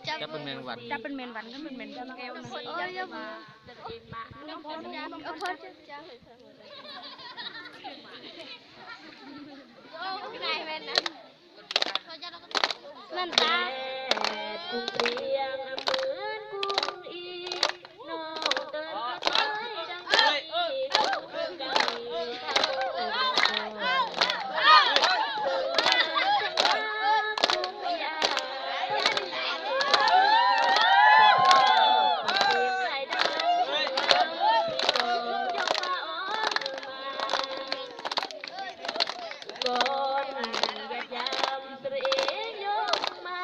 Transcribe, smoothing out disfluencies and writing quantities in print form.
จับเป็นแมงวัน จับเป็นเมนวันก็เป็นเมนแก้วนะโอ้ยอย่ามาน้ำพอน้ำเอาพอจ้าโอ้ยนายแม่นะนั่นตากุ้งเรียงเหมือนกุ้งอีน้องเดินไปดังก่อนอย่าจำเสียยงมา